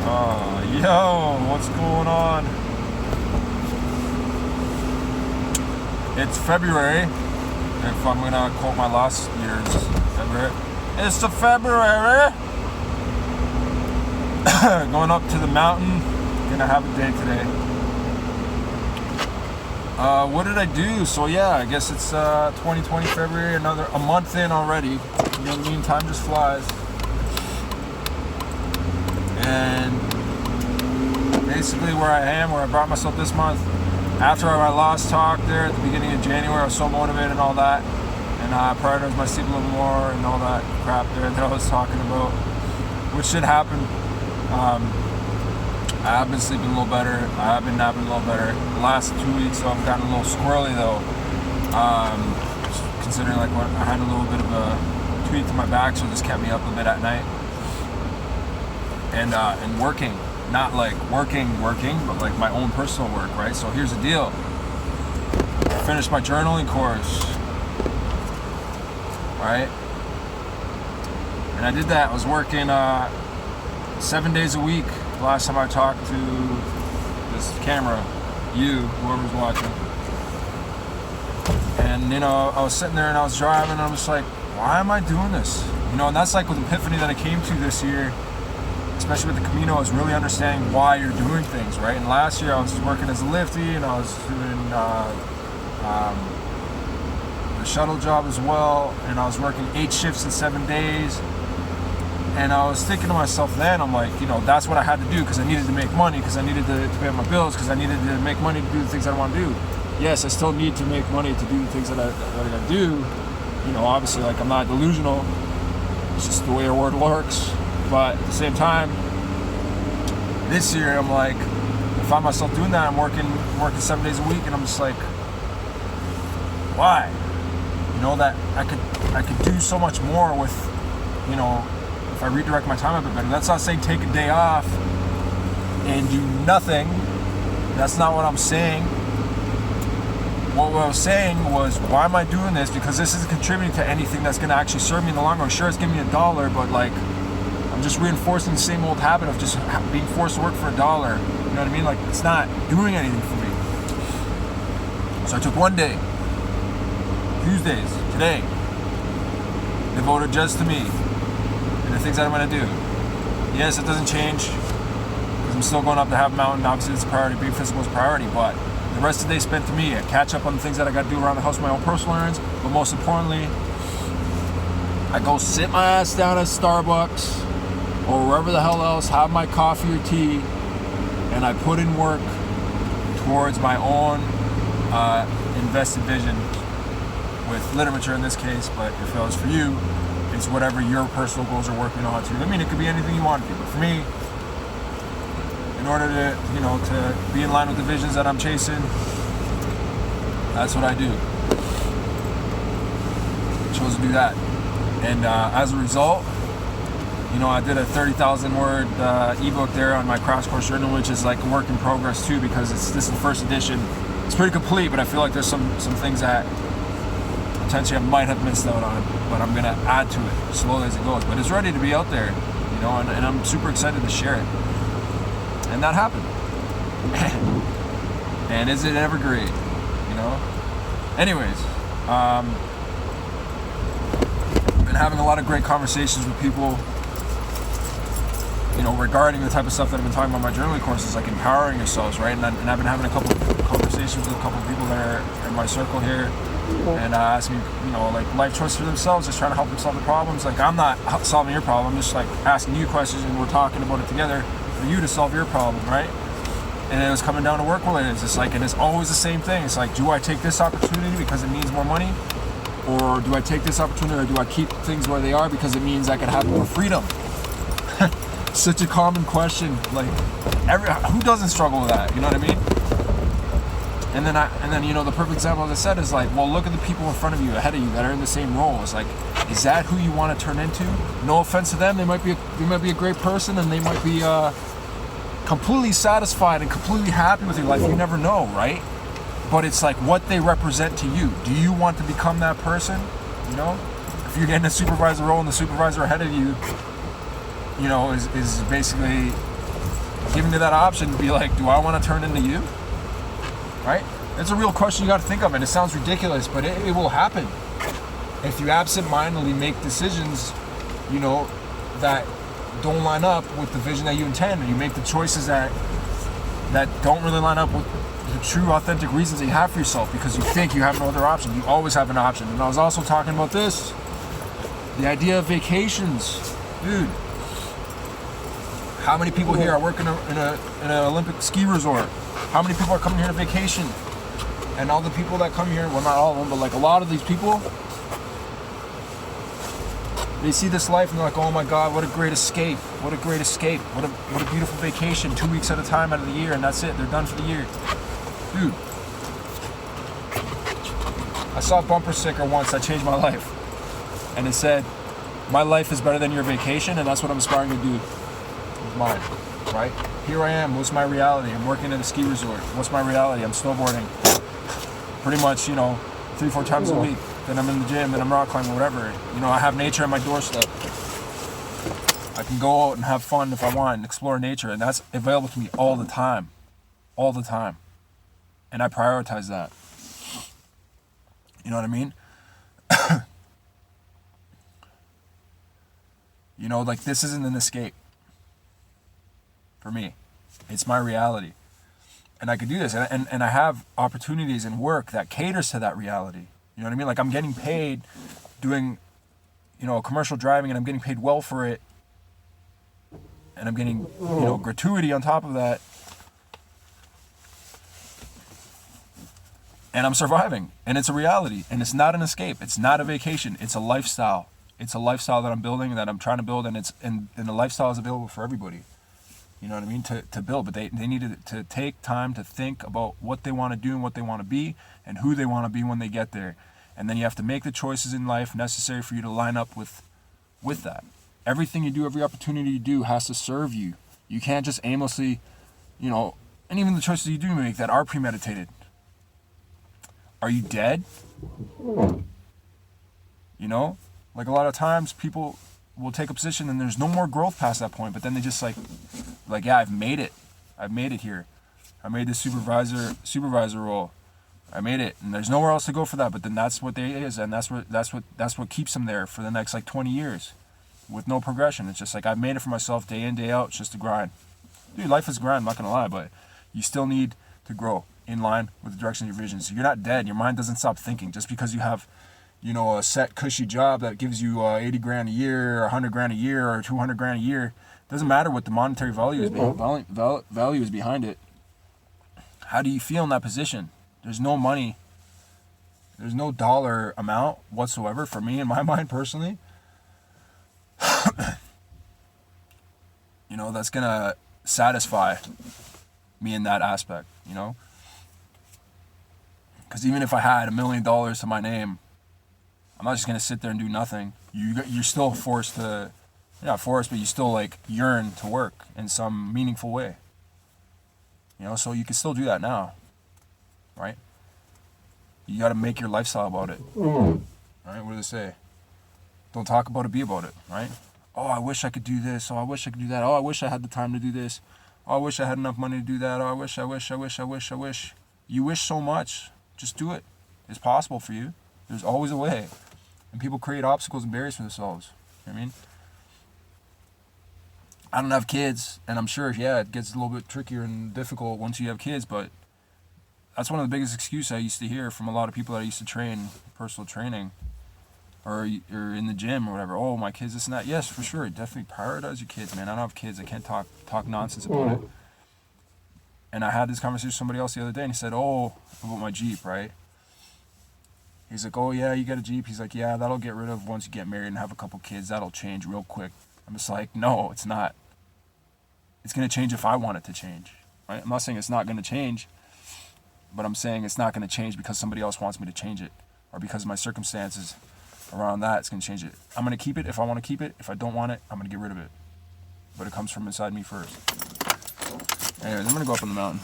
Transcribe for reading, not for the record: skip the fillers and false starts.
Yo, what's going on? It's February. If I'm gonna quote my last year's February, it's the February. Going up to the mountain. Gonna have a day today. What did I do? So yeah, I guess it's 2020 February. A month in already. You know what I mean? Time just flies. And basically where I brought myself this month, after our last talk there at the beginning of January, I was so motivated and all that, and I prioritized my sleep a little more and all that crap there that I was talking about, which should happen. I have been sleeping a little better. I have been napping a little better. The last 2 weeks, so I've gotten a little squirrely though. Considering like I had a little bit of a tweak to my back, so it just kept me up a bit at night. And working, not like working, but like my own personal work, right? So here's the deal. I finished my journaling course, right? And I did that. I was working 7 days a week. Last time I talked to this camera, whoever's watching. And you know, I was sitting there and I was driving and I'm just like, why am I doing this? You know, and that's like with epiphany that I came to this year. Especially with the Camino, is really understanding why you're doing things, right? And last year I was working as a lifty and I was doing the shuttle job as well, and I was working 8 shifts in 7 days. And I was thinking to myself then, I'm like, you know, that's what I had to do because I needed to make money, because I needed to pay my bills, because I needed to make money to do the things that I want to do. Yes, I still need to make money to do the things that I do. You know, obviously, like, I'm not delusional. It's just the way the world works. But at the same time, this year I'm like, I find myself doing that. I'm working 7 days a week, and I'm just like, why? You know, that I could do so much more with, you know, if I redirect my time a bit better. That's not saying take a day off and do nothing. That's not what I'm saying. What I was saying was, why am I doing this? Because this isn't contributing to anything that's going to actually serve me in the long run. Sure, it's giving me $1, but like, I'm just reinforcing the same old habit of just being forced to work for $1. You know what I mean? Like, it's not doing anything for me. So I took one day, Tuesdays, today, devoted just to me and the things that I'm going to do. Yes, it doesn't change because I'm still going up to Half Mountain. Obviously, it's a priority. Being physical is a priority, but the rest of the day spent to me. I catch up on the things that I got to do around the house, my own personal errands, but most importantly, I go sit my ass down at Starbucks or wherever the hell else, have my coffee or tea, and I put in work towards my own invested vision with literature in this case, but if it was for you, it's whatever your personal goals are working on to. I mean, it could be anything you want to do, but for me, in order to, you know, to be in line with the visions that I'm chasing, that's what I do. I chose to do that. And as a result, you know, I did a 30,000 word ebook there on my crash course journal, which is like a work in progress too, because this is the first edition. It's pretty complete, but I feel like there's some things that potentially I might have missed out on, but I'm gonna add to it slowly as it goes. But it's ready to be out there, you know, and I'm super excited to share it. And that happened. And is it ever great, you know? Anyways, been having a lot of great conversations with people, you know, regarding the type of stuff that I've been talking about in my journaling courses, like empowering yourselves, right? And I've been having a couple of conversations with a couple of people that are in my circle here, and asking, you know, like life choices for themselves, just trying to help them solve the problems. Like, I'm not solving your problem, I'm just like asking you questions, and we're talking about it together for you to solve your problem, right? And it was coming down to work related. It's just like, and it's always the same thing. It's like, do I take this opportunity because it means more money? Or do I take this opportunity, or do I keep things where they are because it means I can have more freedom? Such a common question. Like, who doesn't struggle with that? You know what I mean? And then you know, the perfect example, as I said, is like, well, look at the people in front of you, ahead of you, that are in the same role. It's like, is that who you want to turn into? No offense to them, they might be a great person, and they might be completely satisfied and completely happy with your life. You never know, right? But it's like what they represent to you. Do you want to become that person? You know, if you're getting a supervisor role and the supervisor ahead of you, you know, is basically giving you that option to be like, do I want to turn into you? Right? It's a real question you got to think of, and it sounds ridiculous, but it will happen. If you absent-mindedly make decisions, you know, that don't line up with the vision that you intend, and you make the choices that don't really line up with the true, authentic reasons that you have for yourself, because you think you have no other option. You always have an option. And I was also talking about this, the idea of vacations. Dude, how many people here are working in an Olympic ski resort? How many people are coming here to vacation? And all the people that come here, well, not all of them, but like a lot of these people, they see this life and they're like, oh my God, what a great escape. What a great escape. What a beautiful vacation, 2 weeks at a time out of the year, and that's it. They're done for the year. Dude, I saw a bumper sticker once that changed my life. And it said, my life is better than your vacation, and that's what I'm aspiring to do with mine, right? Here I am. What's my reality? I'm working at a ski resort. What's my reality? I'm snowboarding pretty much, you know, 3-4 times a week. Then I'm in the gym and I'm rock climbing, whatever. You know, I have nature at my doorstep. I can go out and have fun if I want and explore nature, and that's available to me all the time. All the time. And I prioritize that. You know what I mean? You know, like, this isn't an escape for me. It's my reality. And I could do this. And I have opportunities in work that caters to that reality. You know what I mean? Like, I'm getting paid doing, you know, commercial driving, and I'm getting paid well for it. And I'm getting, you know, gratuity on top of that. And I'm surviving. And it's a reality. And it's not an escape. It's not a vacation. It's a lifestyle. It's a lifestyle that I'm building, that I'm trying to build, and the lifestyle is available for everybody. You know what I mean? To build. But they need to take time to think about what they want to do and what they want to be and who they want to be when they get there. And then you have to make the choices in life necessary for you to line up with that. Everything you do, every opportunity you do has to serve you. You can't just aimlessly, you know, and even the choices you do make that are premeditated. Are you dead? You know? Like, a lot of times people will take a position and there's no more growth past that point, but then they just like, yeah, I've made it. I've made it here. I made this supervisor role. I made it, and there's nowhere else to go for that. But then that's what they is, and that's what keeps them there for the next like 20 years, with no progression. It's just like, I've made it for myself day in, day out. It's just a grind. Dude, life is a grind. I'm not gonna lie, but you still need to grow in line with the direction of your vision. So you're not dead. Your mind doesn't stop thinking just because you have, you know, a set cushy job that gives you 80 grand a year, or 100 grand a year, or 200 grand a year. It doesn't matter what the monetary value is behind it. How do you feel in that position? There's no money. There's no dollar amount whatsoever for me, in my mind personally. You know, that's gonna satisfy me in that aspect, you know? Because even if I had $1 million to my name, I'm not just gonna sit there and do nothing. You're still forced to, you're not forced, but you still like yearn to work in some meaningful way. You know, so you can still do that now, right? You got to make your lifestyle about it. Right? What do they say? Don't talk about it, be about it, right? Oh, I wish I could do this. Oh, I wish I could do that. Oh, I wish I had the time to do this. Oh, I wish I had enough money to do that. Oh, I wish. You wish so much. Just do it. It's possible for you. There's always a way. And people create obstacles and barriers for themselves. You know what I mean? I don't have kids, and I'm sure, yeah, it gets a little bit trickier and difficult once you have kids, but that's one of the biggest excuses I used to hear from a lot of people that I used to train, personal training, or in the gym or whatever. Oh, my kids, this and that. Yes, for sure. Definitely prioritize your kids, man. I don't have kids. I can't talk nonsense about it. And I had this conversation with somebody else the other day, and he said, oh, about my Jeep, right? He's like, oh, yeah, you got a Jeep? He's like, yeah, that'll get rid of once you get married and have a couple kids. That'll change real quick. I'm just like, no, it's not. It's going to change if I want it to change, right? I'm not saying it's not going to change, but I'm saying it's not going to change because somebody else wants me to change it, or because of my circumstances around that, it's going to change it. I'm going to keep it if I want to keep it. If I don't want it, I'm going to get rid of it. But it comes from inside me first. Anyways, I'm going to go up on the mountain.